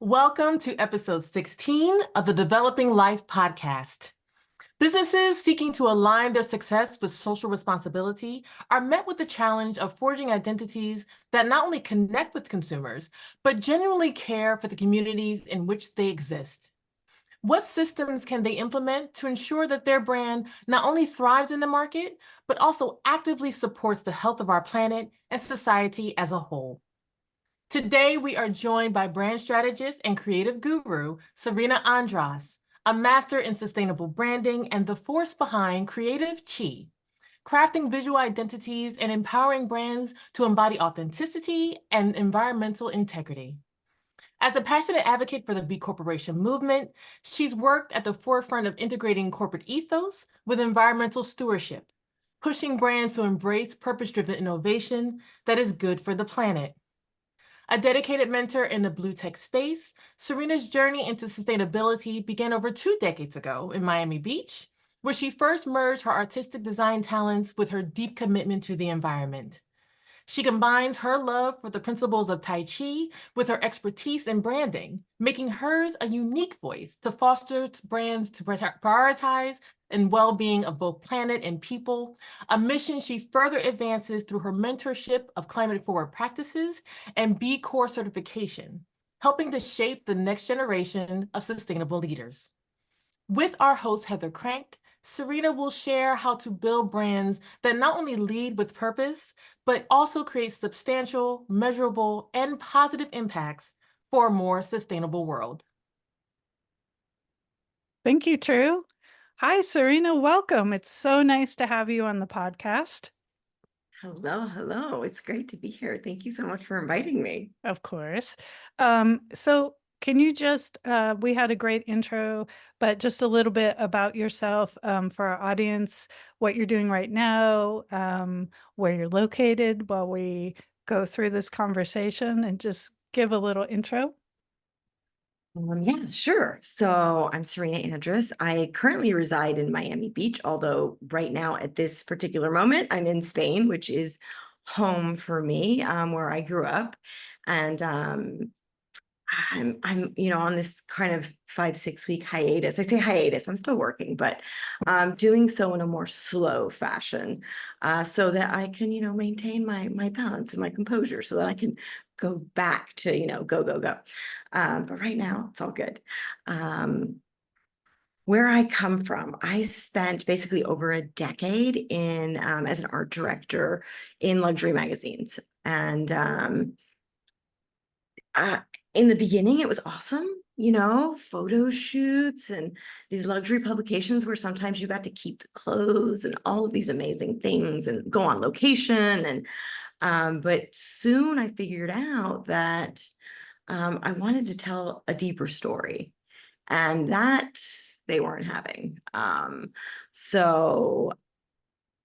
Welcome to episode 16 of the Developing Life podcast. Businesses seeking to align their success with social responsibility are met with the challenge of forging identities that not only connect with consumers, but genuinely care for the communities in which they exist. What systems can they implement to ensure that their brand not only thrives in the market, but also actively supports the health of our planet and society as a whole? Today, we are joined by brand strategist and creative guru, Sirena Andras, a master in sustainable branding and the force behind Creative Chi, crafting visual identities and empowering brands to embody authenticity and environmental integrity. As a passionate advocate for the B Corporation movement, she's worked at the forefront of integrating corporate ethos with environmental stewardship, pushing brands to embrace purpose-driven innovation that is good for the planet. A dedicated mentor in the blue tech space, Serena's journey into sustainability began over 2 decades ago in Miami Beach, where she first merged her artistic design talents with her deep commitment to the environment. She combines her love for the principles of Tai Chi with her expertise in branding, making hers a unique voice to foster brands to prioritize and well-being of both planet and people, a mission she further advances through her mentorship of climate-forward practices and B Corp certification, helping to shape the next generation of sustainable leaders. With our host, Heather Crank, Serena will share how to build brands that not only lead with purpose, but also create substantial, measurable, and positive impacts for a more sustainable world. Thank you, True. Hi, Serena. Welcome. It's so nice to have you on the podcast. Hello. It's great to be here. Thank you so much for inviting me. Of course. So can you just, we had a great intro, but just a little bit about yourself for our audience, what you're doing right now, where you're located while we go through this conversation, and just give a little intro. Yeah, sure. So I'm Sirena Andras. I currently reside in Miami Beach, although right now at this particular moment, I'm in Spain, which is home for me, where I grew up. And I'm on this kind of 5-6 week hiatus. I say hiatus, I'm still working, but doing so in a more slow fashion, so that I can, maintain my balance and my composure so that I can go back to, go. But right now it's all good. Where I come from, I spent basically over a decade in as an art director in luxury magazines. And in the beginning, it was awesome, photo shoots and these luxury publications where sometimes you got to keep the clothes and all of these amazing things and go on location. But soon I figured out that I wanted to tell a deeper story, and that they weren't having. So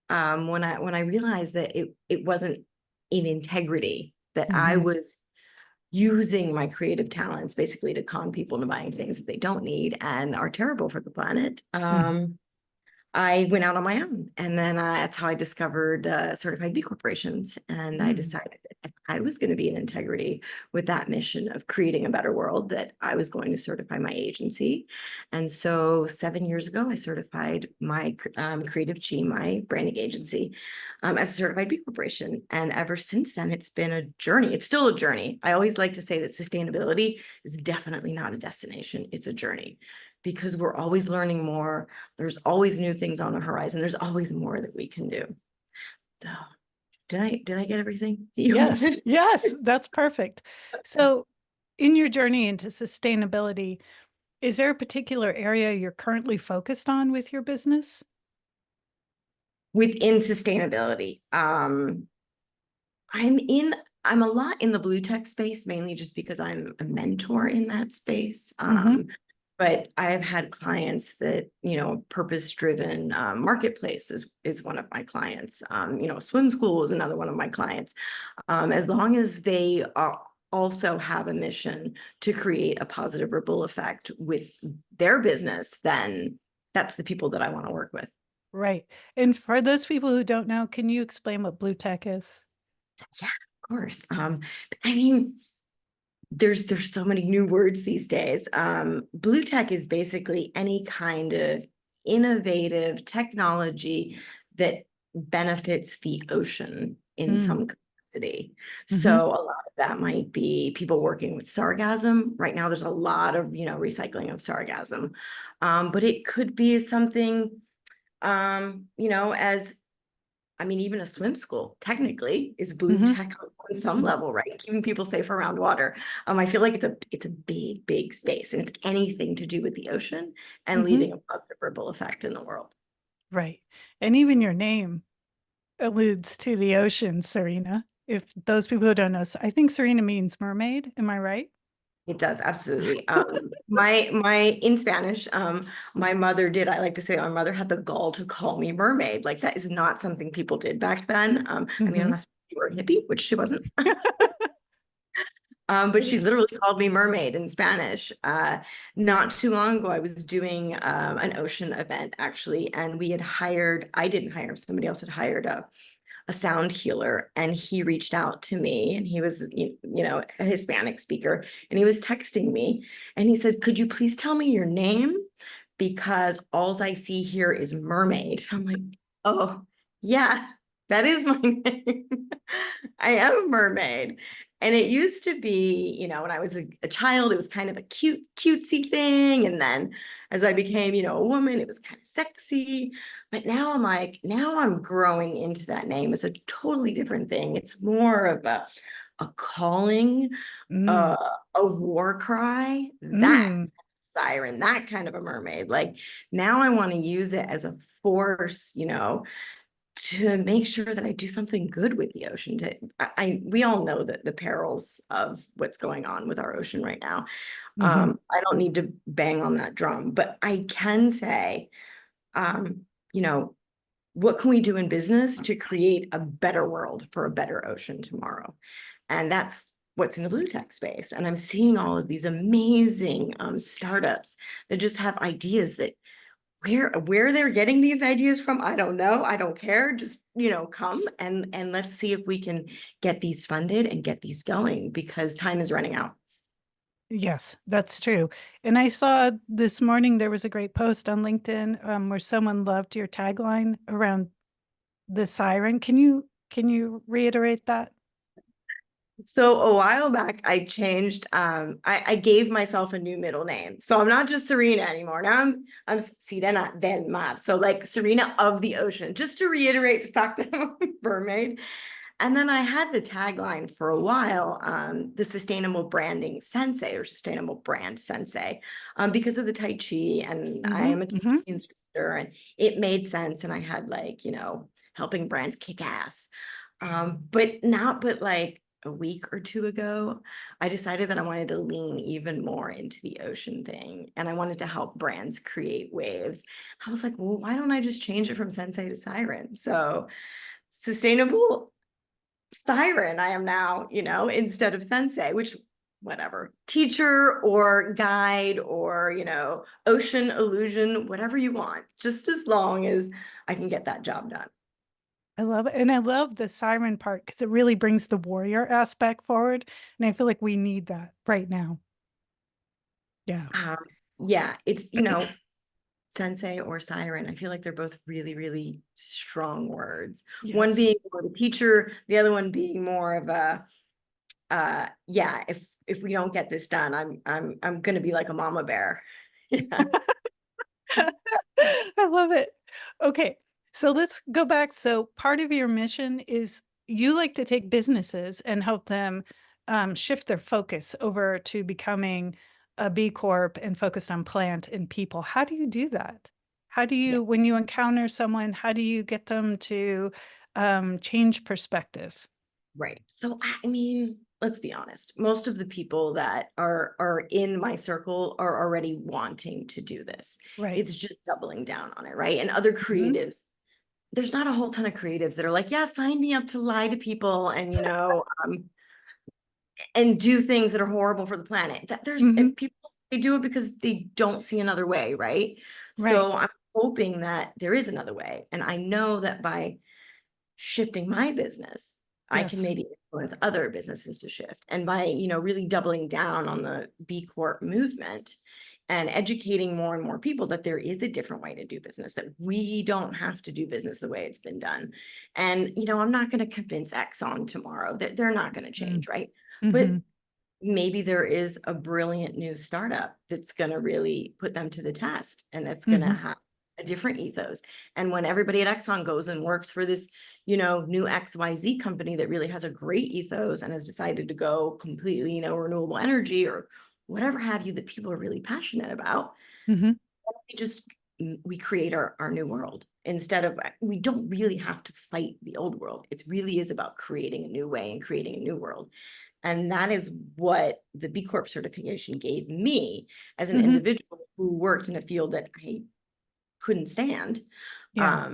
when I realized that it wasn't in integrity, that I was using my creative talents basically to con people into buying things that they don't need and are terrible for the planet. I went out on my own, and then that's how I discovered certified B corporations. And I decided that if I was going to be in integrity with that mission of creating a better world, that I was going to certify my agency. And so 7 years ago, I certified my Creative Chi, my branding agency, as a certified B corporation. And ever since then, it's been a journey. It's still a journey. I always like to say that sustainability is definitely not a destination. It's a journey, because we're always learning more. There's always new things on the horizon. There's always more that we can do. So did I get everything you wanted? Yes, that's perfect. So in your journey into sustainability, is there a particular area you're currently focused on with your business? Within sustainability, I'm a lot in the blue tech space, mainly just because I'm a mentor in that space. But I have had clients that, purpose-driven marketplace is one of my clients. Swim school is another one of my clients. As long as they also have a mission to create a positive ripple effect with their business, then that's the people that I want to work with. Right. And for those people who don't know, can you explain what blue tech is? Yeah, of course. I mean, there's so many new words these days. Blue tech is basically any kind of innovative technology that benefits the ocean in some capacity. So a lot of that might be people working with sargassum. Right now, there's a lot of, recycling of sargassum. But it could be something, as even a swim school technically is blue tech on some level, right? Keeping people safe around water. I feel like it's a big, big space, and it's anything to do with the ocean and leaving a positive ripple effect in the world. Right. And even your name alludes to the ocean, Sirena. If those people who don't know, I think Sirena means mermaid. Am I right? It does, absolutely. My in Spanish, my mother did, I like to say my mother had the gall to call me mermaid. Like that is not something people did back then. Unless you were a hippie, which she wasn't. But she literally called me mermaid in Spanish. Not too long ago, I was doing an ocean event actually, and I didn't hire, somebody else had hired a sound healer, and he reached out to me, and he was a Hispanic speaker, and he was texting me, and he said, could you please tell me your name, because all I see here is mermaid. I'm like, oh yeah, that is my name. I am a mermaid. And it used to be, when I was a child, it was kind of a cutesy thing, and then as I became, a woman, it was kind of sexy. But now I'm like, now I'm growing into that name as a totally different thing. It's more of a calling, a war cry, that siren, that kind of a mermaid. Like now I want to use it as a force, to make sure that I do something good with the ocean. We all know that the perils of what's going on with our ocean right now. I don't need to bang on that drum, but I can say, what can we do in business to create a better world for a better ocean tomorrow? And that's what's in the blue tech space. And I'm seeing all of these amazing startups that just have ideas that where they're getting these ideas from, I don't know. I don't care. Just, come and let's see if we can get these funded and get these going, because time is running out. Yes, that's true. And I saw this morning there was a great post on LinkedIn where someone loved your tagline around the siren. Can you reiterate that? So a while back, I changed. I gave myself a new middle name, so I'm not just Sirena anymore. Now I'm Sirena del Mar. So like Sirena of the ocean, just to reiterate the fact that I'm a mermaid. And then I had the tagline for a while, the sustainable branding sensei, or sustainable brand sensei, because of the Tai Chi, and I am a Tai Chi instructor, and it made sense. And I had helping brands kick ass. But like a week or two ago, I decided that I wanted to lean even more into the ocean thing, and I wanted to help brands create waves. I was like, well, why don't I just change it from sensei to siren? So sustainable siren I am now, instead of sensei, which whatever, teacher or guide or, ocean illusion, whatever you want, just as long as I can get that job done. I love it. And I love the siren part because it really brings the warrior aspect forward. And I feel like we need that right now. Yeah. Yeah, it's, sensei or siren. I feel like they're both really, really strong words. Yes. One being more the teacher, the other one being more of a, yeah, if we don't get this done, I'm gonna be like a mama bear. Yeah. I love it. Okay. So let's go back. So part of your mission is you like to take businesses and help them shift their focus over to becoming a B Corp and focused on plant and people. How do you do that? How do you, when you encounter someone, how do you get them to change perspective? Right. So, let's be honest. Most of the people that are in my circle are already wanting to do this. Right. It's just doubling down on it, right? And other creatives, there's not a whole ton of creatives that are like, yeah, sign me up to lie to people and, and do things that are horrible for the planet. That there's and people, they do it because they don't see another way, right? So I'm hoping that there is another way. And I know that by shifting my business, I can Yes. maybe influence other businesses to shift. And by, you know, really doubling down on the B Corp movement and educating more and more people that there is a different way to do business, that we don't have to do business the way it's been done. And, you know, I'm not going to convince Exxon tomorrow that they're not going to change, right? But Mm-hmm. maybe there is a brilliant new startup that's going to really put them to the test, and that's going to have a different ethos. And when everybody at Exxon goes and works for this, you know, new XYZ company that really has a great ethos and has decided to go completely, you know, renewable energy or whatever have you that people are really passionate about, Mm-hmm. we create our new world. Instead of, we don't really have to fight the old world. It really is about creating a new way and creating a new world. And that is what the B Corp certification gave me as an individual who worked in a field that I couldn't stand. Yeah.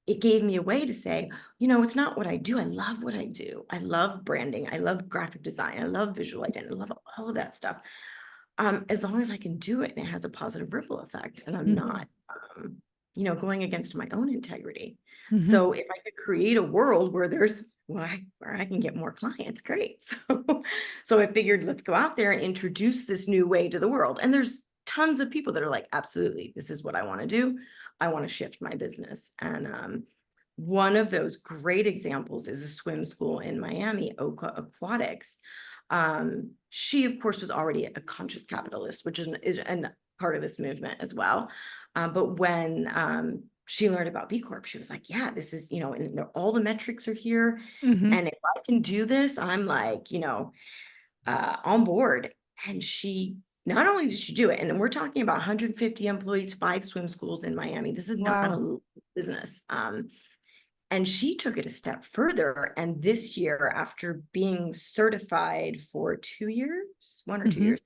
It gave me a way to say, you know, it's not what I do. I love what I do. I love branding. I love graphic design. I love visual identity. I love all of that stuff. As long as I can do it and it has a positive ripple effect, and I'm not, you know, going against my own integrity. So if I could create a world where there's, where I can get more clients, great. So I figured, let's go out there and introduce this new way to the world. And there's tons of people that are like, absolutely, this is what I want to do. I want to shift my business. And one of those great examples is a swim school in Miami, Oka Aquatics. She, of course, was already a conscious capitalist, which is a part of this movement as well. But when she learned about B Corp, she was like, yeah, this is, you know, and all the metrics are here. And if I can do this, I'm like, you know, on board. And she, not only did she do it, and we're talking about 150 employees, 5 swim schools in Miami. This is not a business. And she took it a step further. And this year, after being certified for 2 years, 1 or 2 years,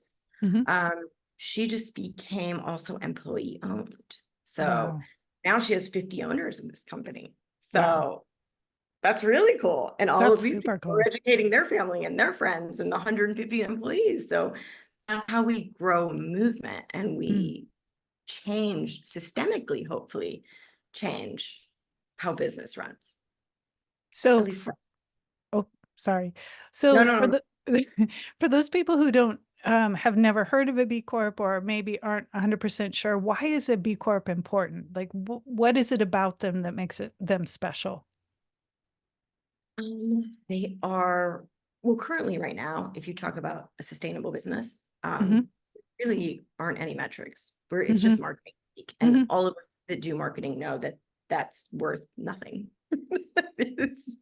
she just became also employee owned. So now she has 50 owners in this company. So that's really cool. And all of That's these super people are cool. educating their family and their friends and the 150 employees. So that's how we grow a movement, and we change systemically, hopefully change how business runs. At So, least oh, sorry. no, So no, for no. the for those people who don't have never heard of a B Corp or maybe aren't 100% sure, why is a B Corp important? Like, what is it about them that makes them special? They are, well, currently right now, if you talk about a sustainable business, really aren't any metrics where it's just marketing. And all of us that do marketing know that that's worth nothing. It's,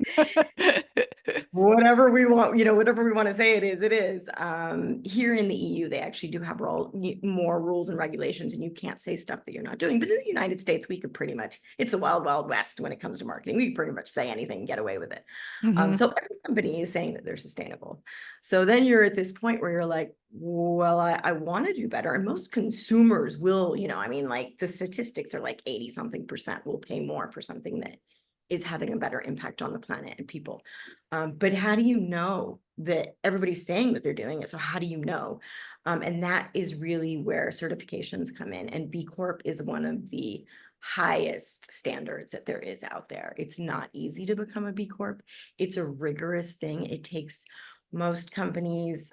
whatever we want, you know, whatever we want to say it is, it is. Here in the EU, they actually do have more rules and regulations, and you can't say stuff that you're not doing. But in the United States, we could pretty much, it's the wild, wild west when it comes to marketing. We can pretty much say anything and get away with it. So every company is saying that they're sustainable. So then you're at this point where you're like, well, I want to do better. And most consumers will, you know, I mean, like the statistics are like 80-something% will pay more for something that is having a better impact on the planet and people. But how do you know that everybody's saying that they're doing it? So how do you know? And that is really where certifications come in. And B Corp is one of the highest standards that there is out there. It's not easy to become a B Corp. It's a rigorous thing. It takes most companies,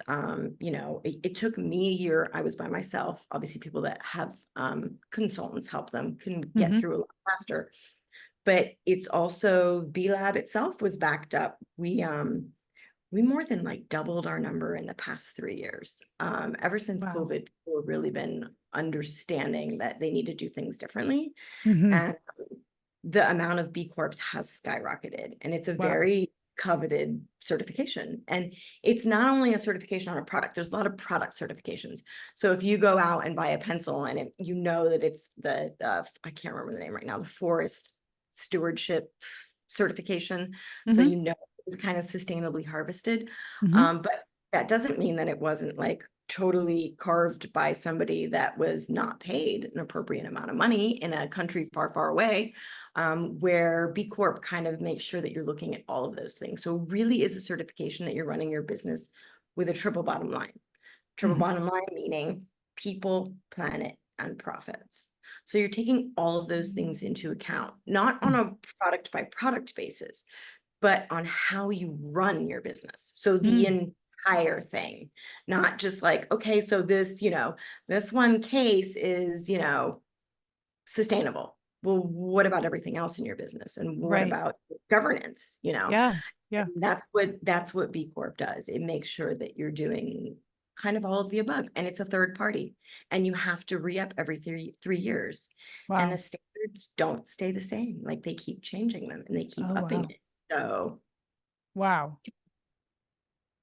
you know, it took me a year. I was by myself. Obviously, people that have consultants help them can get through a lot faster. But it's also, B Lab itself was backed up. We more than like doubled our number in the past 3 years. Ever since COVID, people have really been understanding that they need to do things differently. And the amount of B Corps has skyrocketed, and it's a very coveted certification. And it's not only a certification on a product, there's a lot of product certifications. So if you go out and buy a pencil and you know that it's the, I can't remember the name right now, the forest stewardship certification. So you know it was kind of sustainably harvested. But that doesn't mean that it wasn't like totally carved by somebody that was not paid an appropriate amount of money in a country far, far away, where B Corp kind of makes sure that you're looking at all of those things. So it really is a certification that you're running your business with a triple bottom line. Triple bottom line meaning people, planet, and profits. So you're taking all of those things into account, not on a product by product basis, but on how you run your business. So the entire thing, not just like, okay, so this, this one case is, sustainable. Well, what about everything else in your business? And what Right. about governance? Yeah. Yeah. And that's what B Corp does. It makes sure that you're doing kind of all of the above, and it's a third party, and you have to re-up every 3 years. And Wow. the standards don't stay the same. Like, they keep changing them and they keep Oh, upping wow. it. So Wow.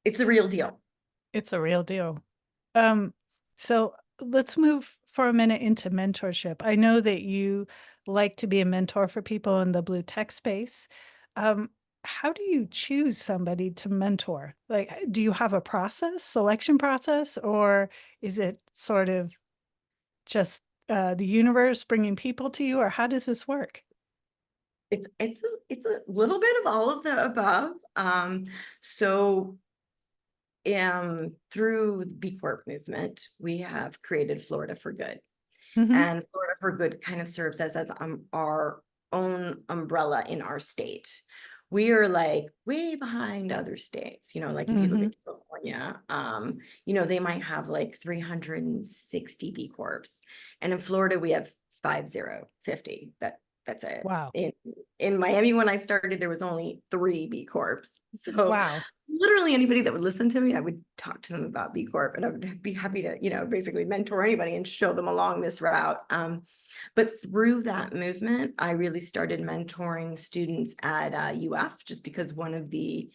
it's the real deal. It's a real deal. So let's move for a minute into mentorship. I know that you like to be a mentor for people in the blue tech space. How do you choose somebody to mentor? Like, do you have a selection process, or is it sort of just the universe bringing people to you, or how does this work? It's a little bit of all of the above. So through the B Corp movement, we have created Florida for Good. Mm-hmm. And Florida for Good kind of serves as our own umbrella in our state. We are like way behind other states, like if you look Mm-hmm. at California, they might have like 360 B Corps. And in Florida, we have 50. That's it. Wow. In Miami, when I started, there was only 3 B Corps. So Wow. literally anybody that would listen to me, I would talk to them about B Corp, and I would be happy to, basically mentor anybody and show them along this route. But through that movement, I really started mentoring students at UF, just because one of the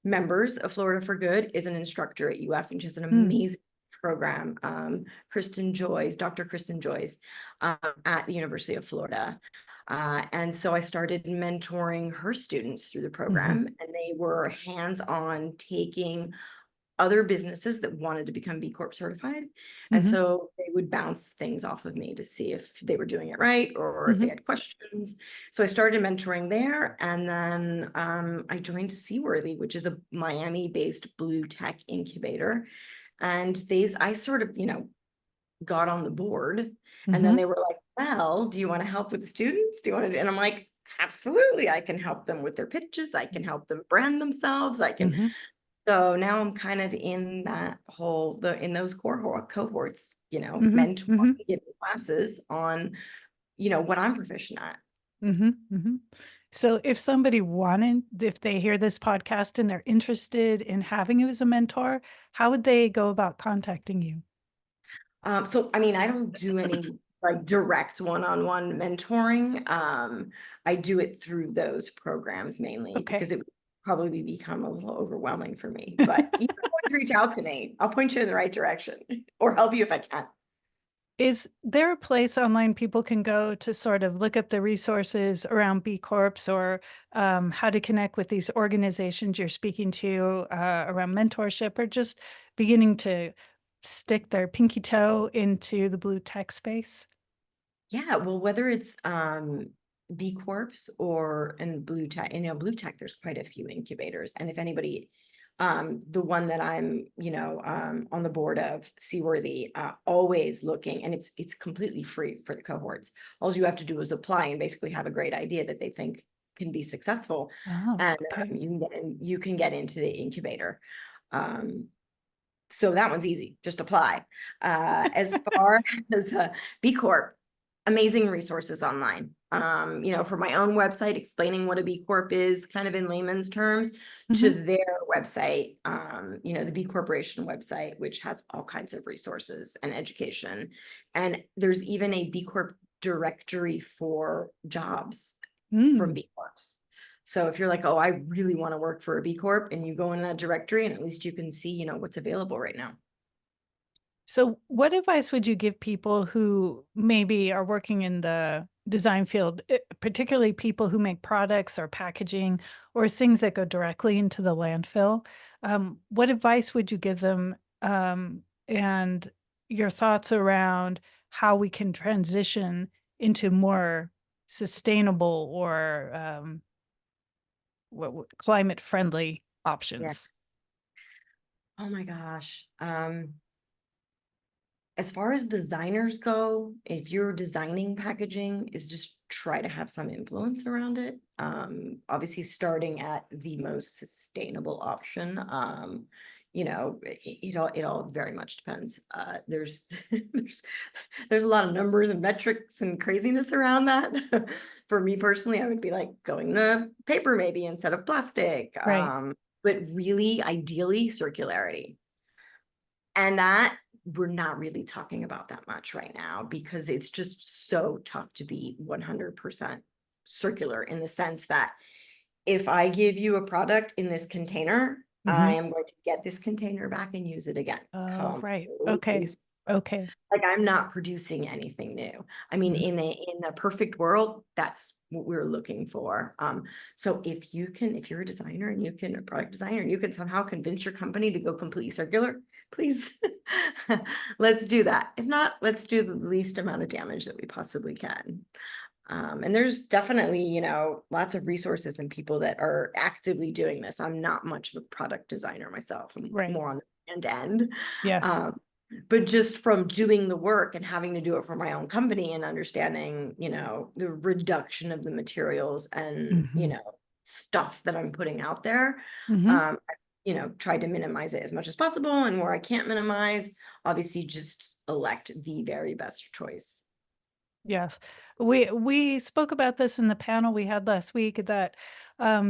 members of Florida for Good is an instructor at UF, and she's an amazing program. Dr. Kristen Joyce, at the University of Florida. And so I started mentoring her students through the program, and they were hands-on, taking other businesses that wanted to become B Corp certified. And Mm-hmm. so they would bounce things off of me to see if they were doing it right, or if they had questions. So I started mentoring there. And then I joined Seaworthy, which is a Miami-based blue tech incubator. And I sort of, got on the board, and then they were like, well, do you want to help with the students? Do you want to and I'm like, absolutely, I can help them with their pitches. I can help them brand themselves. So now I'm kind of in in those cohorts, mentoring, giving classes on, what I'm proficient at. So if they hear this podcast and they're interested in having you as a mentor, how would they go about contacting you? So, I mean, I don't do any like direct one-on-one mentoring. I do it through those programs mainly because it would probably become a little overwhelming for me. But you can always reach out to me. I'll point you in the right direction or help you if I can. Is there a place online people can go to sort of look up the resources around B Corps, or how to connect with these organizations you're speaking to around mentorship, or just beginning to stick their pinky toe into the blue tech space? Yeah, well, whether it's B Corps or in blue tech, blue tech, there's quite a few incubators. And if anybody, the one that I'm, on the board of, Seaworthy, always looking, and it's completely free for the cohorts. All you have to do is apply and basically have a great idea that they think can be successful, and you can get into the incubator. So that one's easy, just apply. As far as B Corp, amazing resources online. For my own website, explaining what a B Corp is kind of in layman's terms, to their website, the B Corporation website, which has all kinds of resources and education. And there's even a B Corp directory for jobs from B Corps. So if you're like, oh, I really want to work for a B Corp, and you go in that directory, and at least you can see, what's available right now. So what advice would you give people who maybe are working in the design field, particularly people who make products or packaging or things that go directly into the landfill? What advice would you give them, and your thoughts around how we can transition into more sustainable or climate friendly options? Oh my gosh. as far as designers go, if you're designing packaging, is just try to have some influence around it. Obviously starting at the most sustainable option. You know, it all very much depends. There's there's a lot of numbers and metrics and craziness around that. For me personally, I would be like going to paper maybe instead of plastic. Right. But really, ideally, circularity. And that we're not really talking about that much right now because it's just so tough to be 100% circular in the sense that if I give you a product in this container, I am going to get this container back and use it again. Oh, right. Completely. Okay. Okay. Like I'm not producing anything new. I mean, Mhm. in a perfect world, that's what we're looking for. So if you're a designer and you can a product designer and you can somehow convince your company to go completely circular, please let's do that. If not, let's do the least amount of damage that we possibly can. And there's definitely, you know, lots of resources and people that are actively doing this. I'm not much of a product designer myself. I'm Right. more on the end. Yes. But just from doing the work and having to do it for my own company and understanding, you know, the reduction of the materials and, you Mhm. know, stuff that I'm putting out there, Mhm. you know, try to minimize it as much as possible. And where I can't minimize, obviously just elect the very best choice. Yes. We spoke about this in the panel we had last week, that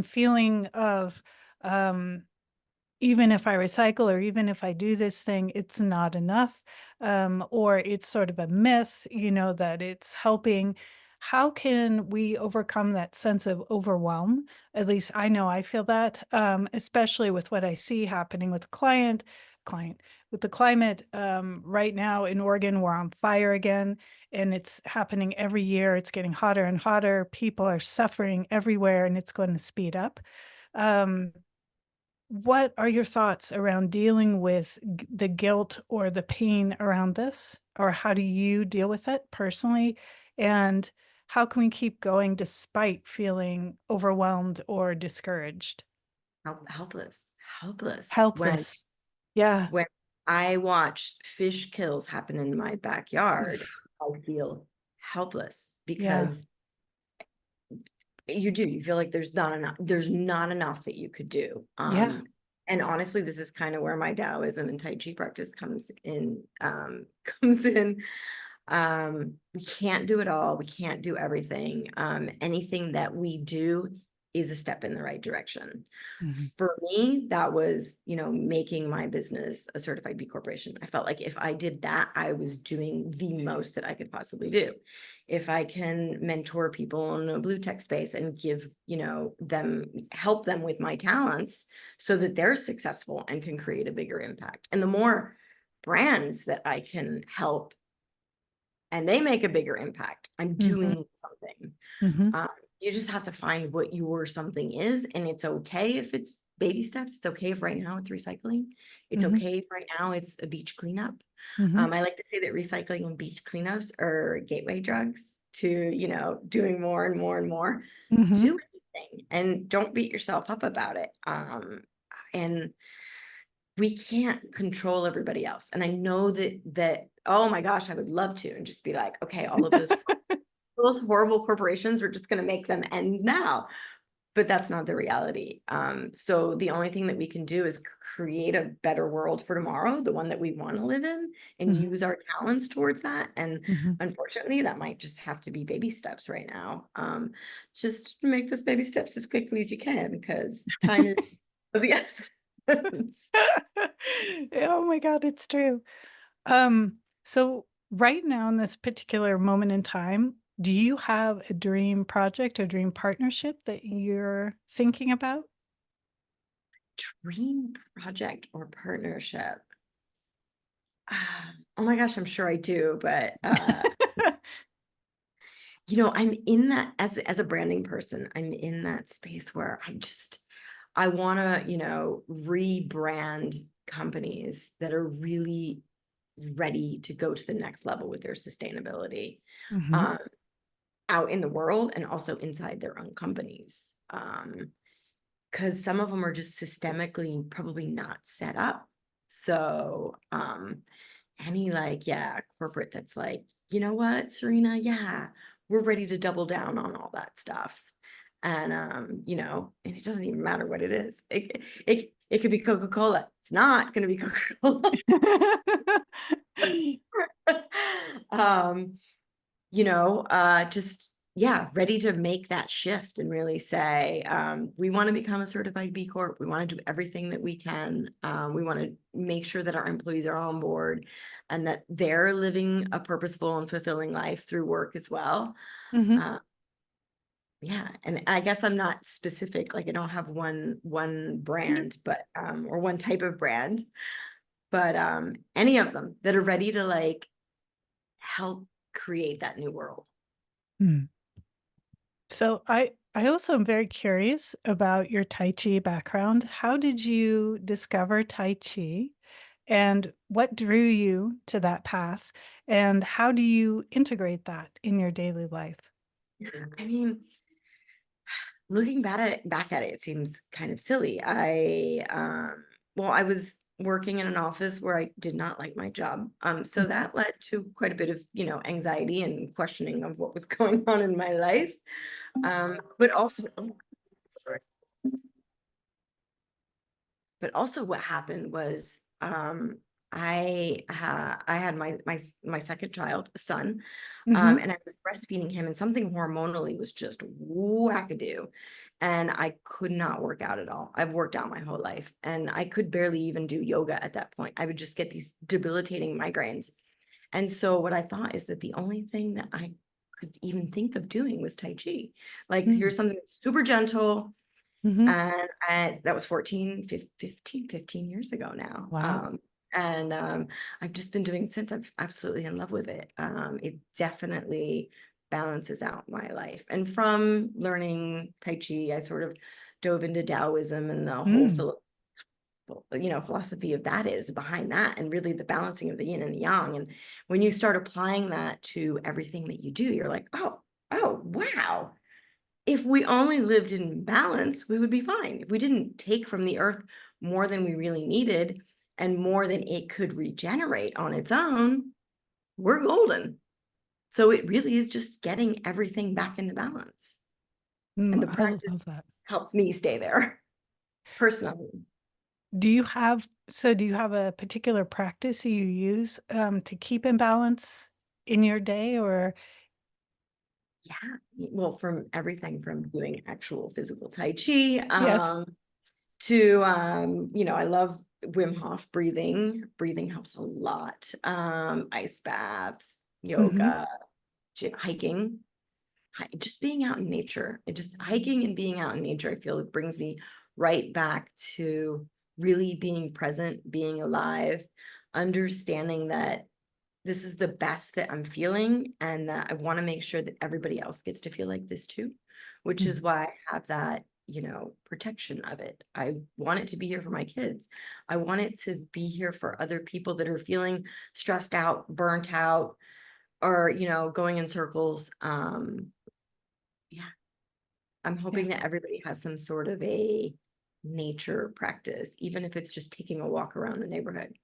feeling of um even if I recycle or even if I do this thing, it's not enough, or it's sort of a myth, you know, that it's helping. How can we overcome that sense of overwhelm? At least I know I feel that, especially with what I see happening with the client, with the climate right now in Oregon. We're on fire again, and it's happening every year. It's getting hotter and hotter. People are suffering everywhere, and it's going to speed up. Um, what are your thoughts around dealing with the guilt or the pain around this? Or how do you deal with it personally? And how can we keep going despite feeling overwhelmed or discouraged? Helpless. Helpless. Yeah. When I watch fish kills happen in my backyard, Oof. I feel helpless Yeah. because you feel like there's not enough that you could do. Yeah. And honestly, this is kind of where my Taoism and Tai Chi practice comes in, comes in. We can't do it all. We can't do everything. Anything that we do is a step in the right direction. Mhm. For me, that was, you know, making my business a certified B corporation. I felt like if I did that, I was doing the most that I could possibly do. If I can mentor people in a blue tech space and give, you know, help them with my talents so that they're successful and can create a bigger impact. And the more brands that I can help and they make a bigger impact, I'm Mhm. doing something. Mhm. Um, you just have to find what your something is, and it's okay if it's baby steps. It's okay if right now it's recycling. It's Mhm. okay if right now it's a beach cleanup. Mhm. I like to say that recycling and beach cleanups are gateway drugs to, you know, doing more and more and more. Mhm. Do anything and don't beat yourself up about it. And we can't control everybody else. And I know that, oh my gosh, I would love to and just be like, okay, all of those horrible corporations, we're just going to make them end now. But that's not the reality. So the only thing that we can do is create a better world for tomorrow, the one that we want to live in, and Mhm. use our talents towards that. And Mhm. unfortunately, that might just have to be baby steps right now. Just make those baby steps as quickly as you can because time is of the essence. Oh my God, it's true. So right now in this particular moment in time, do you have a dream project or dream partnership that you're thinking about? Dream project or partnership. Oh my gosh, I'm sure I do, but you know, I'm in that as a branding person, I'm in that space where I want to, you know, rebrand companies that are really ready to go to the next level with their sustainability, Mhm. um, out in the world and also inside their own companies. Because some of them are just systemically probably not set up. So, any like, yeah, corporate that's like, you know what, Serena, yeah, we're ready to double down on all that stuff. And you know, and it doesn't even matter what it is. It could be Coca-Cola. It's not going to be Coca-Cola. You know, just yeah, ready to make that shift and really say, we want to become a certified B Corp. We want to do everything that we can. We want to make sure that our employees are on board and that they're living a purposeful and fulfilling life through work as well. Mhm. Yeah, and I guess I'm not specific, like I don't have one brand, but or one type of brand, but any of them that are ready to like help create that new world. Mm. So I also am very curious about your Tai Chi background. How did you discover Tai Chi and what drew you to that path? And how do you integrate that in your daily life? I mean, looking back at it, it seems kind of silly. Well, I was working in an office where I did not like my job. So that led to quite a bit of, you know, anxiety and questioning of what was going on in my life. But also, oh, sorry. But also what happened was I had my second child, a son, Mhm. and I was breastfeeding him, and something hormonally was just wackadoo, and I could not work out at all. I've worked out my whole life, and I could barely even do yoga at that point. I would just get these debilitating migraines, and so what I thought is that the only thing that I could even think of doing was Tai Chi. Like, Mm. here's something that's super gentle, Mhm. and that was 15 years ago now. Wow. I've just been doing it since. I'm absolutely in love with it. It definitely balances out my life. And from learning Tai Chi, I sort of dove into Taoism and the whole Mm. philosophy of that is behind that, and really the balancing of the yin and the yang. And when you start applying that to everything that you do, you're like, oh, wow, if we only lived in balance, we would be fine. If we didn't take from the earth more than we really needed and more than it could regenerate on its own, we're golden. So it really is just getting everything back into balance. And Mm, the I practice love that. helps me stay there personally. Do you have a particular practice you use to keep in balance in your day or Yeah. Well, from everything from doing actual physical Tai Chi, yes. to you know, I love Wim Hof breathing. Breathing helps a lot. Ice baths, Mhm. yoga, hiking, just being out in nature. It just hiking and being out in nature, I feel it brings me right back to really being present, being alive, understanding that this is the best that I'm feeling, and that I want to make sure that everybody else gets to feel like this too, which Mm. is why I have that, you know, protection of it. I want it to be here for my kids. I want it to be here for other people that are feeling stressed out, burnt out, or, you know, going in circles. Yeah, I'm Yeah. hoping that everybody has some sort of a nature practice, even if it's just taking a walk around the neighborhood.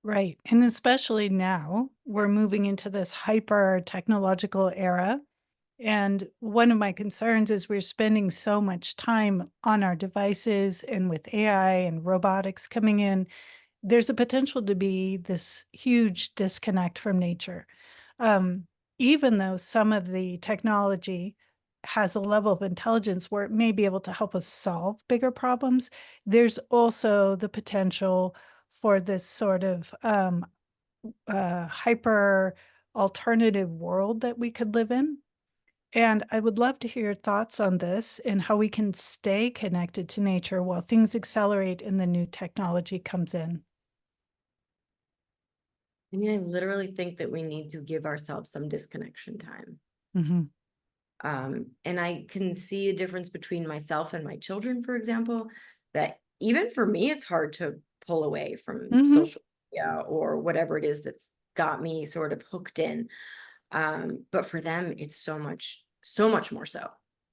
Right. And especially now, we're moving into this hyper technological era. And one of my concerns is we're spending so much time on our devices and with AI and robotics coming in, there's a potential to be this huge disconnect from nature. Um, Even though some of the technology has a level of intelligence where it may be able to help us solve bigger problems, there's also the potential for this sort of hyper alternative world that we could live in. And I would love to hear your thoughts on this and how we can stay connected to nature while things accelerate and the new technology comes in. I mean, I literally think that we need to give ourselves some disconnection time. Mhm. And I can see a difference between myself and my children, for example, that even for me, it's hard to pull away from Mhm. social media or whatever it is that's got me sort of hooked in. But for them, it's so much more so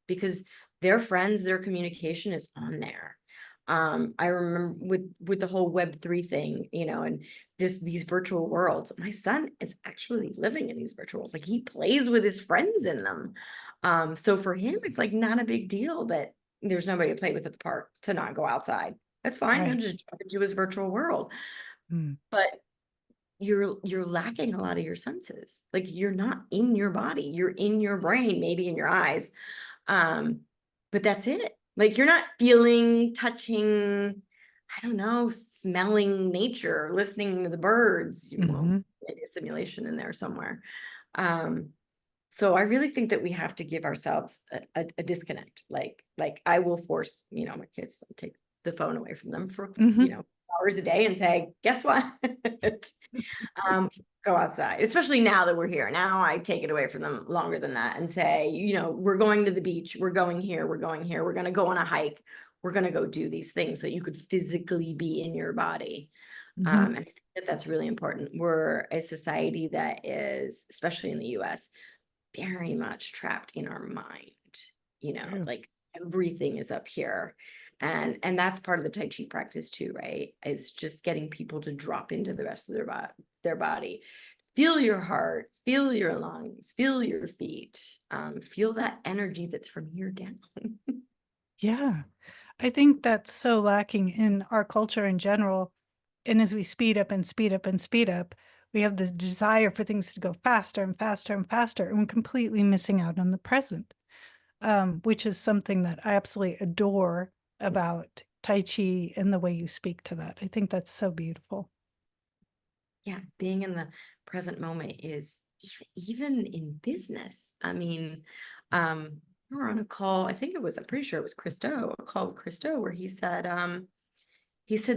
because their friends, their communication is on there. I remember with the whole Web3 thing, you know, and these virtual worlds. My son is actually living in these virtual worlds. Like he plays with his friends in them. So for him, it's like not a big deal that there's nobody to play with at the park, to not go outside. That's fine. He'll Right. just jump into his virtual world. Mm. But you're lacking a lot of your senses. Like you're not in your body, you're in your brain, maybe in your eyes. But that's it. Like you're not feeling, touching, I don't know, smelling nature, listening to the birds. Well, maybe a simulation in there somewhere. So I really think that we have to give ourselves a disconnect. Like I will force, you know, my kids to take the phone away from them for, you know, hours a day and say, guess what? Go outside, especially now that we're here. Now I take it away from them longer than that and say, you know, we're going to the beach, we're going here, we're going here, we're going to go on a hike, we're going to go do these things so you could physically be in your body. And I think that that's really important. We're a society that is, especially in the US, very much trapped in our mind, you know, True. like everything is up here. And that's part of the Tai Chi practice too, right? It's just getting people to drop into the rest of their body. Feel your heart, feel your lungs, feel your feet, feel that energy that's from here down. Yeah. I think that's so lacking in our culture in general. And as we speed up and speed up and speed up, we have this desire for things to go faster and faster and faster, and we're completely missing out on the present, which is something that I absolutely adore about Tai Chi and the way you speak to that. I think that's so beautiful. Yeah, being in the present moment is even in business. I mean, we were on a call, I think it was, I'm pretty sure it was Christo, a call with Christo, where he said,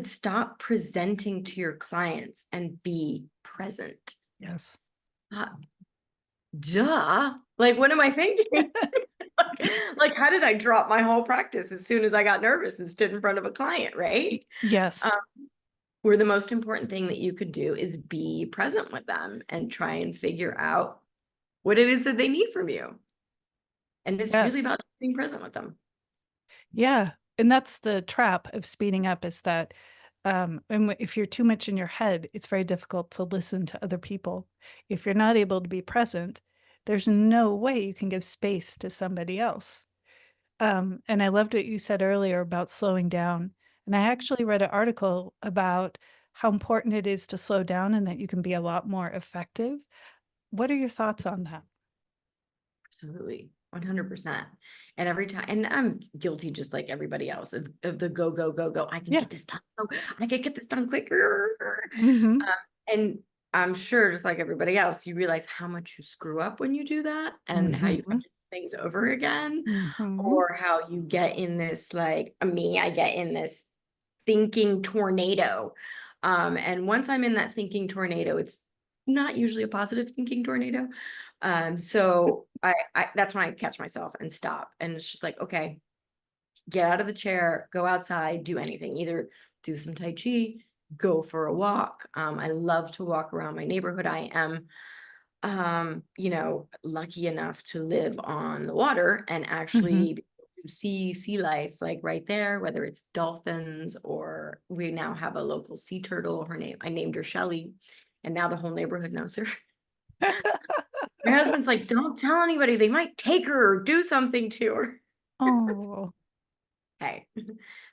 stop presenting to your clients and be present. Yes. Duh. Like, what am I thinking? like, how did I drop my whole practice as soon as I got nervous and stood in front of a client, right? Yes. Where the most important thing that you could do is be present with them and try and figure out what it is that they need from you. And it's really Yes. about being present with them. Yeah. And that's the trap of speeding up, is that and if you're too much in your head, it's very difficult to listen to other people. If you're not able to be present, there's no way you can give space to somebody else. And I loved what you said earlier about slowing down. And I actually read an article about how important it is to slow down and that you can be a lot more effective. What are your thoughts on that? Absolutely. 100%. And every time, and I'm guilty just like everybody else of the go, go, go, go. I can Yeah. get this done. So I can get this done quicker. Mm-hmm. And I'm sure just like everybody else, you realize how much you screw up when you do that and how you have to do things over again, or how you get in this, like I get in this thinking tornado. And once I'm in that thinking tornado, it's not usually a positive thinking tornado. So I that's when I catch myself and stop. And it's just like, okay, get out of the chair, go outside, do anything, either do some Tai Chi, go for a walk. I love to walk around my neighborhood. I am, you know, lucky enough to live on the water and actually be able to see sea life like right there, whether it's dolphins, or we now have a local sea turtle. I named her Shelly, and now the whole neighborhood knows her. My husband's like, don't tell anybody, they might take her or do something to her. Oh. Hey,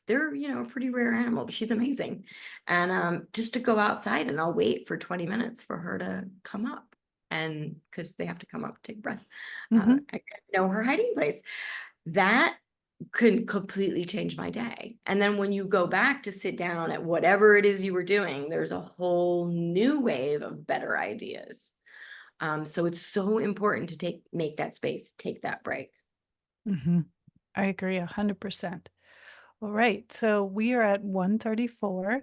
they're, you know, a pretty rare animal, but she's amazing. And just to go outside, and I'll wait for 20 minutes for her to come up. And because they have to come up, take a breath. I know her hiding place. That could completely change my day. And then when you go back to sit down at whatever it is you were doing, there's a whole new wave of better ideas. So it's so important to make that space, take that break. I agree 100%. All right, so we are at 1:34.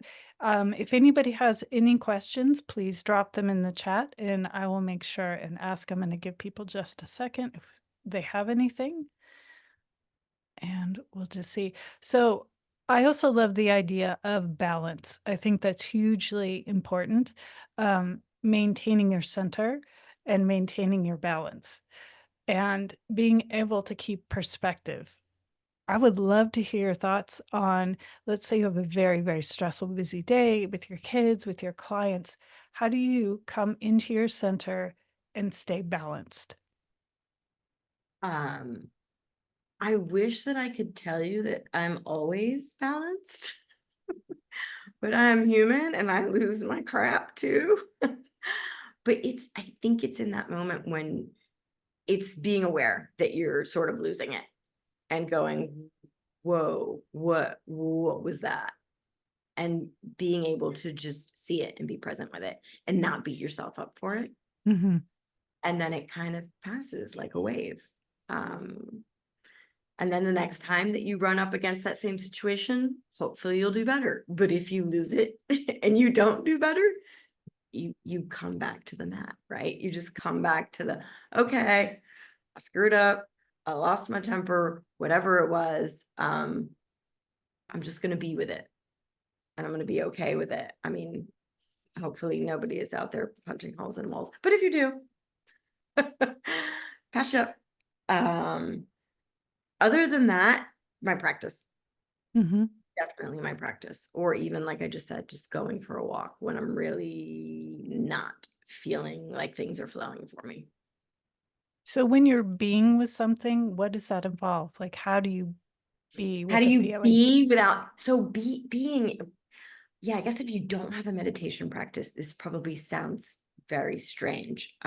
If anybody has any questions, please drop them in the chat and I will make sure and ask. I'm going to give people just a second if they have anything. And we'll just see. So I also love the idea of balance. I think that's hugely important. Maintaining your center and maintaining your balance and being able to keep perspective. I would love to hear your thoughts on, let's say you have a very, very stressful, busy day with your kids, with your clients. How do you come into your center and stay balanced? Um, I wish that I could tell you that I'm always balanced, but I'm human and I lose my crap too. But I think it's in that moment when it's being aware that you're sort of losing it and going, whoa, what was that? And being able to just see it and be present with it and not beat yourself up for it. Hmm. And then it kind of passes like a wave. And then the next time that you run up against that same situation, hopefully you'll do better. But if you lose it and you don't do better, you come back to the mat, right? You just come back to the, okay, I screwed up, I lost my temper, whatever it was. I'm just gonna be with it. And I'm gonna be okay with it. I mean, hopefully nobody is out there punching holes in walls. But if you do, patch it up. Other than that, my practice. Hmm. Definitely my practice. Or even like I just said, just going for a walk when I'm really not feeling like things are flowing for me. So when you're being with something, what does that involve? Like, how do you be How with do the you feeling? be without being, yeah, I guess if you don't have a meditation practice, this probably sounds very strange.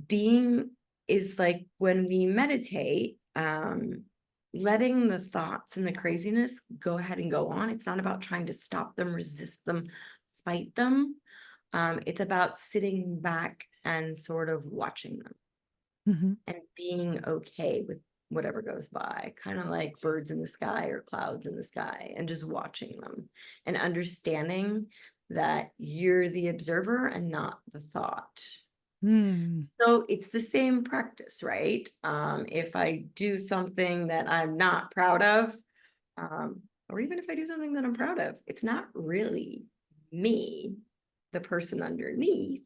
Being is like when we meditate, letting the thoughts and the craziness go ahead and go on. It's not about trying to stop them, resist them, fight them. It's about sitting back and sort of watching them Hmm. and being okay with whatever goes by, kind of like birds in the sky or clouds in the sky, and just watching them and understanding that you're the observer and not the thought. Mm. So it's the same practice, right? If I do something that I'm not proud of, or even if I do something that I'm proud of, it's not really me, the person underneath,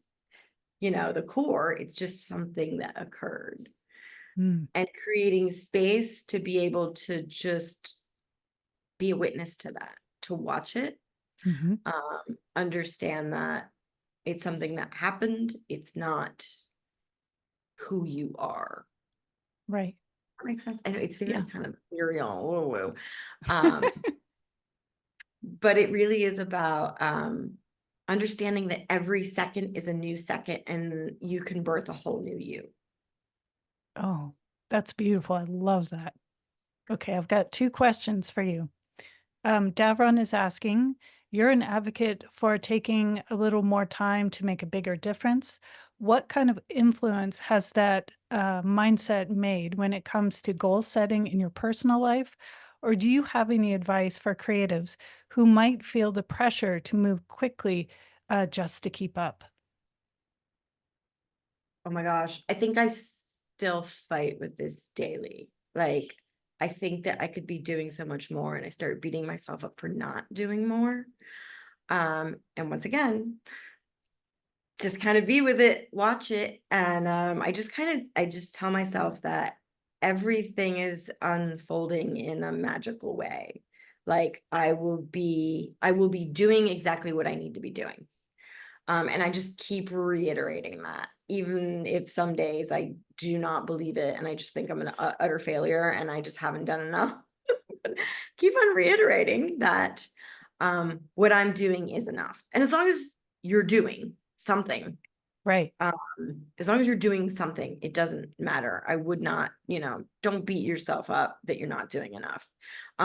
the core. It's just something that occurred. Mm. And creating space to be able to just be a witness to that, to watch it, Hmm. understand that it's something that happened. It's not who you are. Right. That makes sense. I know it's very Yeah. kind of ethereal, woo woo. But it really is about understanding that every second is a new second and you can birth a whole new you. Oh, that's beautiful. I love that. Okay, I've got two questions for you. Davron is asking, you're an advocate for taking a little more time to make a bigger difference. What kind of influence has that mindset made when it comes to goal setting in your personal life? Or do you have any advice for creatives who might feel the pressure to move quickly just to keep up? Oh my gosh. I think I still fight with this daily. Like, I think that I could be doing so much more and I start beating myself up for not doing more. And once again, just kind of be with it, watch it. And I just tell myself that everything is unfolding in a magical way. Like I will be doing exactly what I need to be doing. And I just keep reiterating that, even if some days I do not believe it and I just think I'm an utter failure and I just haven't done enough. Keep on reiterating that what I'm doing is enough. And as long as you're doing something, Right. as long as you're doing something, it doesn't matter. I would not, don't beat yourself up that you're not doing enough,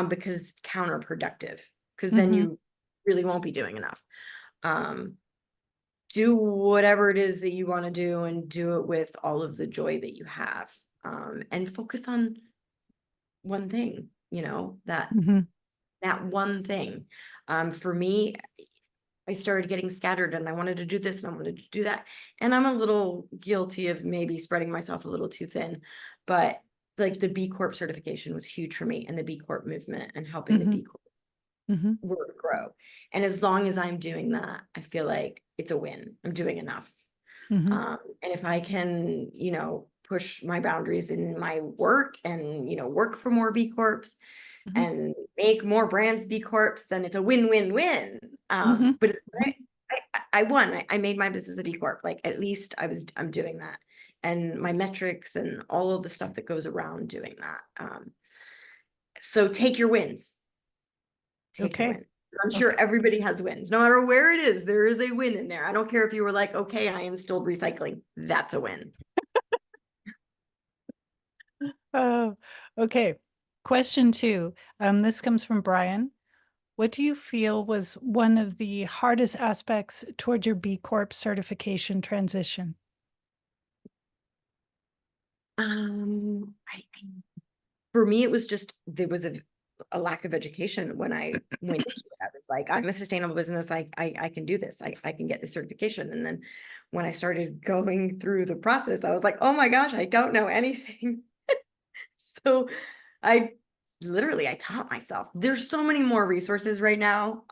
because it's counterproductive, because then Hmm. you really won't be doing enough. Do whatever it is that you want to do and do it with all of the joy that you have, and focus on one thing, Hmm. that one thing. For me, I started getting scattered and I wanted to do this and I wanted to do that. And I'm a little guilty of maybe spreading myself a little too thin, but like the B Corp certification was huge for me, and the B Corp movement and helping the Hmm. B Corp Hmm. word grow. And as long as I'm doing that, I feel like it's a win. I'm doing enough. Hmm. And if I can, push my boundaries in my work and, work for more B Corps Mhm. and make more brands B Corps, then it's a win-win-win. Mhm. But I won. I made my business a B Corp. Like, at least I'm doing that. And my metrics and all of the stuff that goes around doing that. So take your wins. Take your Okay. wins. I'm sure everybody has wins. No matter where it is, there is a win in there. I don't care if you were like, okay, I instilled recycling. That's a win. Oh, okay. Question 2. This comes from Brian. What do you feel was one of the hardest aspects toward your B Corp certification transition? For me, it was just, there was a lack of education when I went into it. I was like, I'm a sustainable business. I can do this. I can get the certification. And then when I started going through the process, I was like, oh my gosh, I don't know anything. So I taught myself. There's so many more resources right now.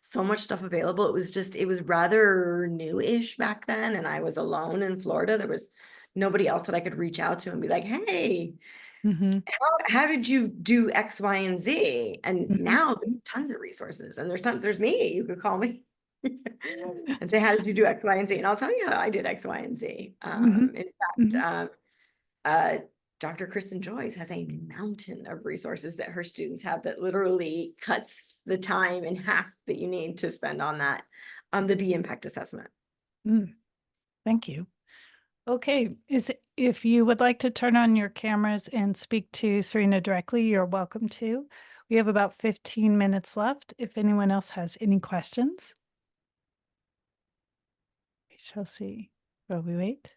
So much stuff available. It was rather new-ish back then. And I was alone in Florida. There was nobody else that I could reach out to and be like, hey, how did you do X, Y, and Z? And now there's tons of resources, and there's me. You could call me and say, how did you do X, Y, and Z? And I'll tell you how I did X, Y, and Z. In fact, Dr. Kristen Joyce has a mountain of resources that her students have that literally cuts the time in half that you need to spend on that, the B impact assessment. Thank you. Okay, if you would like to turn on your cameras and speak to Sirena directly, you're welcome to. We have about 15 minutes left. If anyone else has any questions, we shall see. While we wait.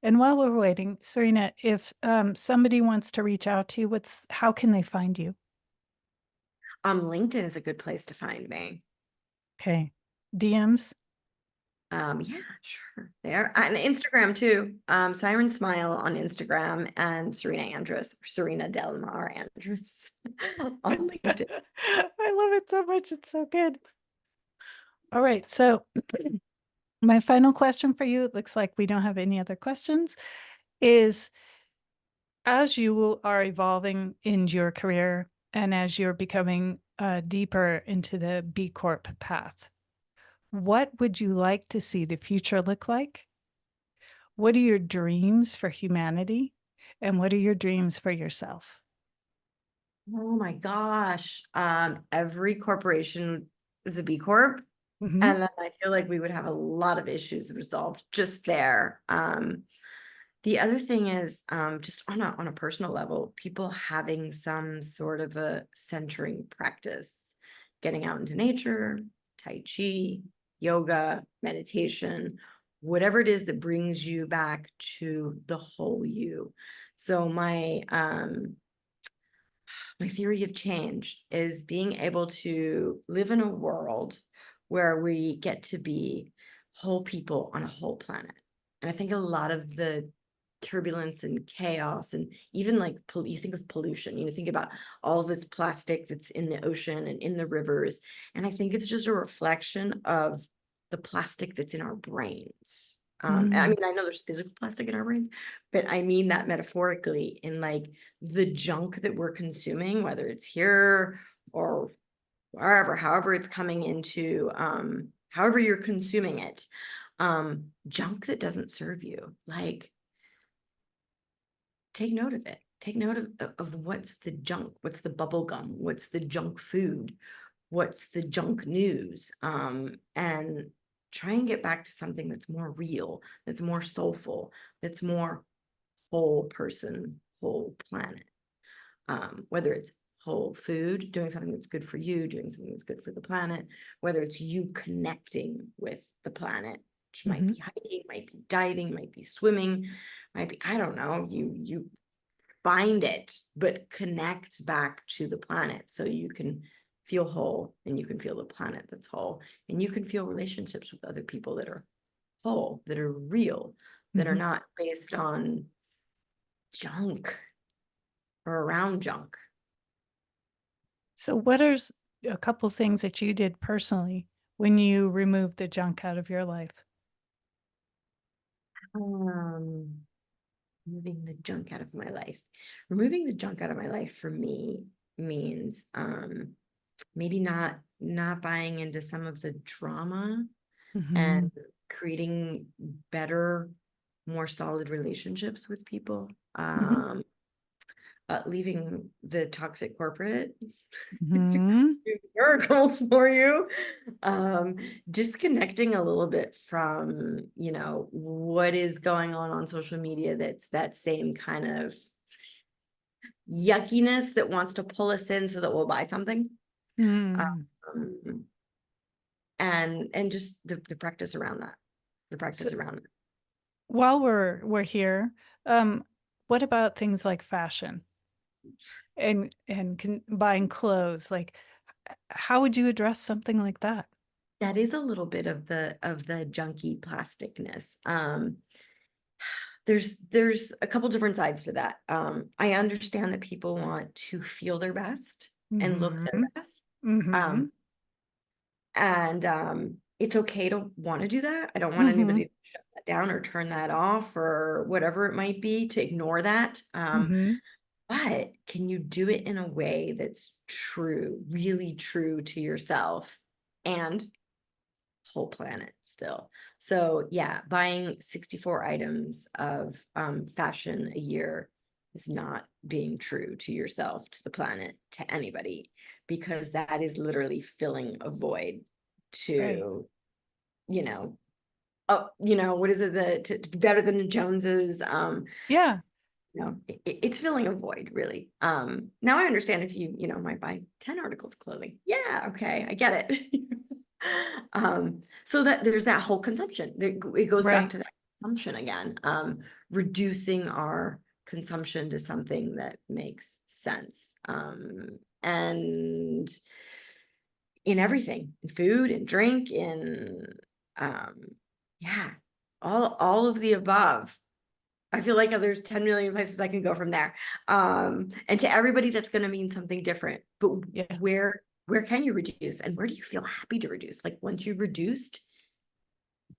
And while we're waiting, Sirena, if somebody wants to reach out to you, how can they find you? LinkedIn is a good place to find me. Okay, DMs. Yeah, sure. There, and Instagram too. Siren Smile on Instagram, and Sirena Andras, or Sirena Delmar Andras on LinkedIn. I love it so much. It's so good. All right, so my final question for you, it looks like we don't have any other questions, is as you are evolving in your career and as you're becoming deeper into the B Corp path, what would you like to see the future look like? What are your dreams for humanity? And what are your dreams for yourself? Oh my gosh. Every corporation is a B Corp. Mhm. And then I feel like we would have a lot of issues resolved just there. The other thing is, just on a personal level, people having some sort of a centering practice, getting out into nature, Tai Chi, yoga, meditation, whatever it is that brings you back to the whole you. So my theory of change is being able to live in a world where we get to be whole people on a whole planet. And I think a lot of the turbulence and chaos, and even like you think of pollution, think about all of this plastic that's in the ocean and in the rivers. And I think it's just a reflection of the plastic that's in our brains. I mean, I know there's physical plastic in our brains, but I mean that metaphorically, in like the junk that we're consuming, whether it's here or wherever, however it's coming into, however you're consuming it, junk that doesn't serve you. Like, take note of it. Take note of what's the junk, what's the bubble gum, what's the junk food, what's the junk news, and try and get back to something that's more real, that's more soulful, that's more whole person, whole planet. Whether it's whole food, doing something that's good for you, doing something that's good for the planet, whether it's you connecting with the planet, which might be hiking, might be diving, might be swimming, might be, I don't know, you find it, but connect back to the planet so you can feel whole, and you can feel the planet that's whole, and you can feel relationships with other people that are whole, that are real, that are not based on junk or around junk. So what are a couple things that you did personally when you removed the junk out of your life? Removing the junk out of my life. Removing the junk out of my life for me means maybe not buying into some of the drama and creating better, more solid relationships with people. Leaving the toxic corporate Mhm. miracles for you. Disconnecting a little bit from, what is going on social media, that's that same kind of yuckiness that wants to pull us in so that we'll buy something. Mm. Um, and just the practice around that. The practice So around it. while we're here, what about things like fashion and buying clothes? Like, how would you address something like that? That is a little bit of the junky plasticness. There's a couple different sides to that. I understand that people want to feel their best and look their Mhm. best. Mhm. And it's okay to want to do that. I don't want Mhm. anybody to shut that down or turn that off or whatever it might be, to ignore that. Mhm. But can you do it in a way that's true, really true to yourself and whole planet still? So yeah, buying 64 items of fashion a year is not being true to yourself, to the planet, to anybody, because that is literally filling a void Right. to, what is it, to be better than the Joneses. Yeah. It's filling a void, really. Now I understand if you might buy 10 articles of clothing. Yeah, okay, I get it. So that there's that whole consumption. It goes back Right. to that consumption again. Reducing our consumption to something that makes sense. And in everything, in food and drink, in yeah, all of the above. I feel like there's 10 million places I can go from there. And to everybody, that's going to mean something different. But Yeah. where can you reduce, and where do you feel happy to reduce? Like, once you've reduced,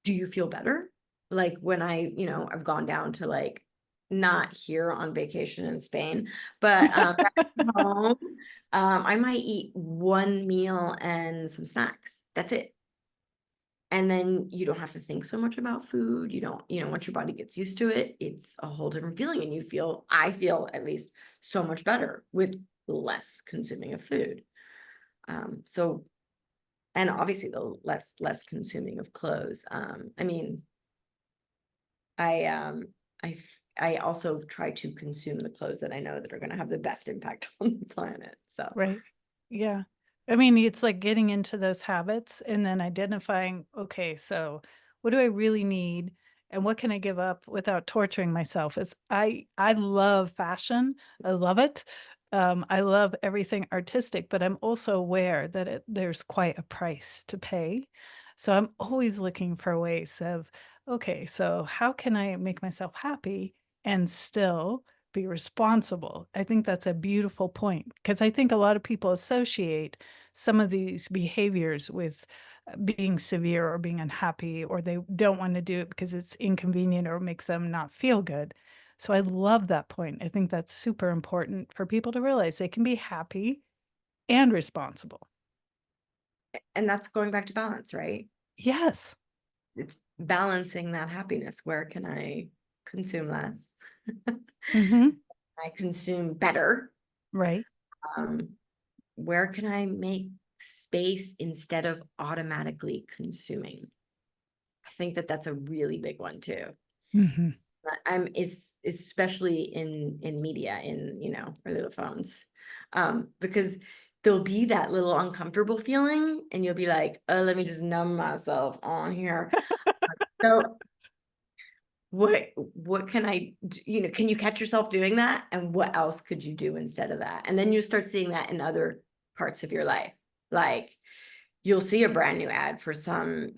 do you feel better? Like when I've gone down to, like, not here on vacation in Spain, but back home, I might eat one meal and some snacks. That's it. And then you don't have to think so much about food. You don't, once your body gets used to it, it's a whole different feeling. And I feel at least so much better with less consuming of food. So, and obviously the less consuming of clothes. I mean, I I also try to consume the clothes that I know that are going to have the best impact on the planet. So Right. Yeah. I mean, it's like getting into those habits and then identifying, okay, so what do I really need and what can I give up without torturing myself? I love fashion. I love it. I love everything artistic, but I'm also aware that there's quite a price to pay. So I'm always looking for ways of, okay, so how can I make myself happy and still be responsible? I think that's a beautiful point because I think a lot of people associate some of these behaviors with being severe or being unhappy, or they don't want to do it because it's inconvenient or makes them not feel good. So I love that point. I think that's super important for people to realize they can be happy and responsible. and that's going back to balance, right? Yes. It's balancing that happiness. Where can I consume less? Mm-hmm. I consume better. Right. Um, where can I make space instead of automatically consuming? I think that that's a really big one too. Mm-hmm. It's especially in media, in our little phones, because there'll be that little uncomfortable feeling, and you'll be like, oh, let me just numb myself on here. So what can I do? Can you catch yourself doing that? And what else could you do instead of that? And then you start seeing that in other parts of your life. Like, you'll see a brand new ad for some,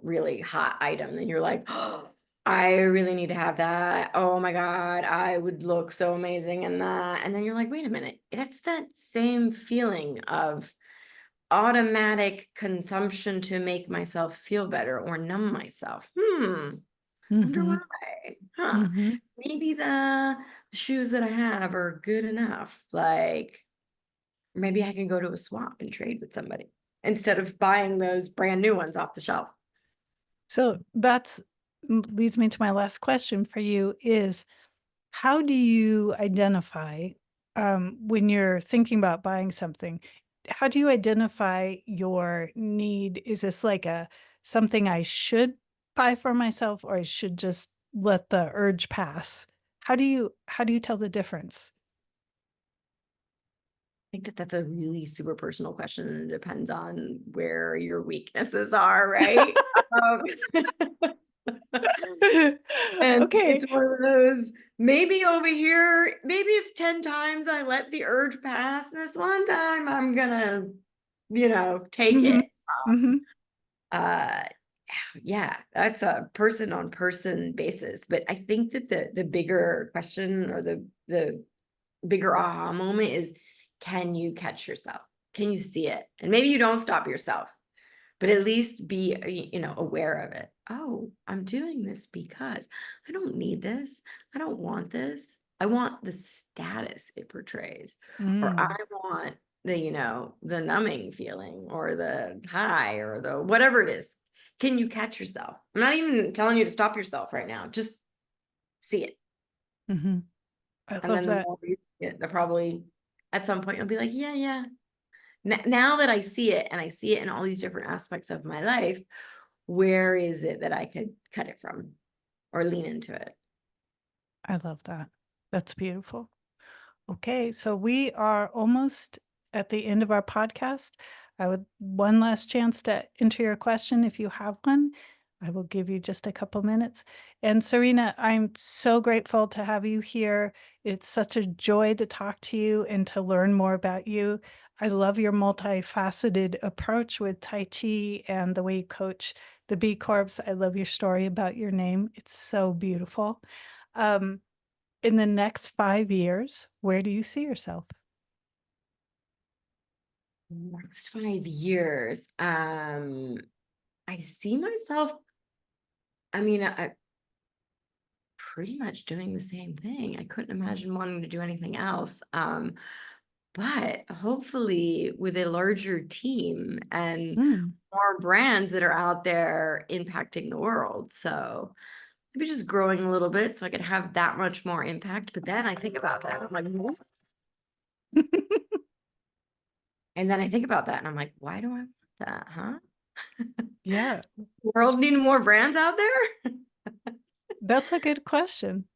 really hot item, and you're like, oh, I really need to have that. Oh my God, I would look so amazing in that. And then you're like, wait a minute, that's that same feeling of automatic consumption to make myself feel better or numb myself. Wonder Mhm. why. Huh. Mhm. Maybe the shoes that I have are good enough. Like maybe I can go to a swap and trade with somebody instead of buying those brand new ones off the shelf. So that's leads me to my last question for you is how do you identify when you're thinking about buying something? How do you identify your need? Is this like a something I should buy for myself or I should just let the urge pass? How do you tell the difference? I think that that's a really super personal question, and it depends on where your weaknesses are, right? Um, and Okay. it's one of those, maybe over here, maybe if 10 times I let the urge pass, this one time I'm gonna, take Hmm. it. Hmm. Uh, yeah, that's a person on person basis. But I think that the bigger question or the bigger aha moment is, can you catch yourself? Can you see it? And maybe you don't stop yourself, but at least be, aware of it. Oh, I'm doing this because I don't need this. I don't want this. I want the status it portrays, or I Mm. want the numbing feeling or the high or the whatever it is. Can you catch yourself? I'm not even telling you to stop yourself right now. Just see it. Hmm. I And love then the that. more you see it, the probably at some point you'll be like, yeah, yeah. Now that I see it and I see it in all these different aspects of my life, where is it that I could cut it from or lean into it? I love that. That's beautiful. Okay, so we are almost at the end of our podcast. I would one last chance to enter your question if you have one. I will give you just a couple minutes. And Serena, I'm so grateful to have you here. It's such a joy to talk to you and to learn more about you. I love your multifaceted approach with Tai Chi and the way you coach the B Corps. I love your story about your name. It's so beautiful. Um, in the next 5 years, where do you see yourself? Next 5 years, I see myself, I pretty much doing the same thing. I couldn't imagine wanting to do anything else. But hopefully with a larger team and Mm. more brands that are out there impacting the world. So maybe just growing a little bit so I could have that much more impact. But then I think about that. I'm like, "What?" And then I think about that and I'm like, why do I want that? Huh? Yeah, World need more brands out there? that's a good question.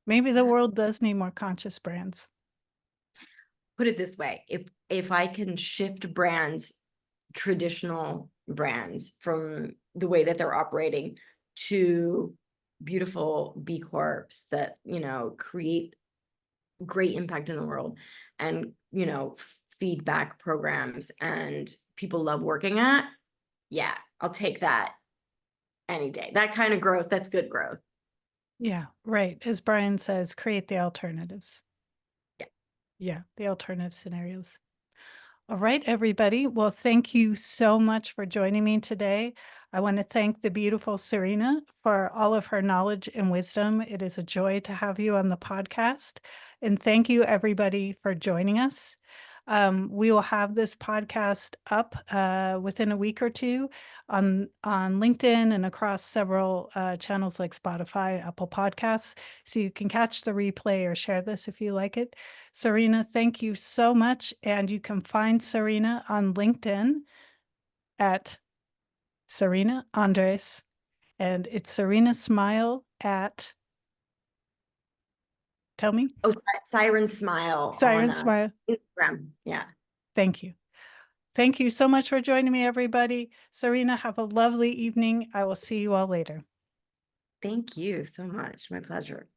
Maybe the world does need more conscious brands. Put it this way, if I can shift brands, traditional brands from the way that they're operating to beautiful B Corps that, create great impact in the world and, feedback programs and people love working at, yeah, I'll take that any day. That kind of growth, that's good growth. Yeah, right. As Brian says, create the alternatives. Yeah. Yeah, the alternative scenarios. All right, everybody. Well, thank you so much for joining me today. I want to thank the beautiful Sirena for all of her knowledge and wisdom. It is a joy to have you on the podcast. And thank you, everybody, for joining us. We will have this podcast up within a week or two on LinkedIn and across several channels like Spotify, Apple Podcasts. So you can catch the replay or share this if you like it. Sirena, thank you so much. And you can find Sirena on LinkedIn at Sirena Andras. And it's Sirena Smile at, tell me, Oh, Siren Smile on Siren Smile. Instagram. Yeah. Thank you. Thank you so much for joining me, everybody. Sirena, have a lovely evening. I will see you all later. Thank you so much. My pleasure.